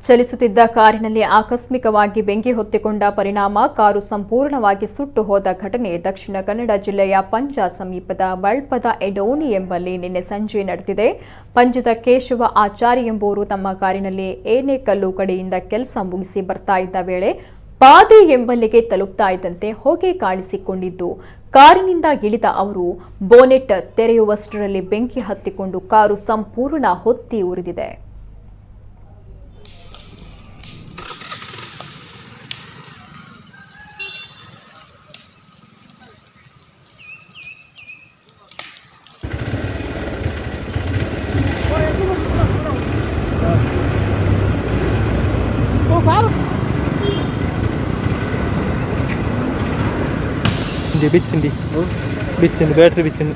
ಚಲಿಸುತ್ತಿದ್ದ ಕಾರಿನಲ್ಲಿ ಆಕಸ್ಮಿಕವಾಗಿ ಬೆಂಕಿ ಹೊತ್ತಿಕೊಂಡ ಪರಿಣಾಮ ಕಾರು ಸಂಪೂರ್ಣವಾಗಿ ಸುಟ್ಟು ಹೋದ ಘಟನೆ ದಕ್ಷಿಣ ಕನ್ನಡ ಜಿಲ್ಲೆಯ ಪಂಜ ಸಮೀಪದ ಬಳ್ಪದ ಎಡೋಣಿ ಎಂಬಲ್ಲಿ ನಿನ್ನೆ ಸಂಜೆ ನಡೆದಿದೆ. ಪಂಜದ ಕೇಶವ ಆಚಾರಿ ಎಂಬುವರು ತಮ್ಮ ಕಾರಿನಲ್ಲಿ ಏನೇಕಲ್ಲು ಕಡೆಯಿಂದ ಕೆಲಸ ಮುಗಿಸಿ ಬರ್ತಾ ಇದ್ದ ವೇಳೆ ಪಾದೆ ಎಂಬಲ್ಲಿಗೆ ತಲುಪ್ತಾ ಇದ್ದಂತೆ ಹೊಗೆ ಕಾಣಿಸಿಕೊಂಡಿದ್ದು ಕಾರಿನಿಂದ ಇಳಿದ ಅವರು ಬೋನೆಟ್ ತೆರೆಯುವಷ್ಟರಲ್ಲಿ ಬೆಂಕಿ ಹತ್ತಿಕೊಂಡು ಕಾರು ಸಂಪೂರ್ಣ ಹೊತ್ತಿ ಉರಿದಿದೆ. బిచ్చింది బ్యాటరీ బిచ్చింది.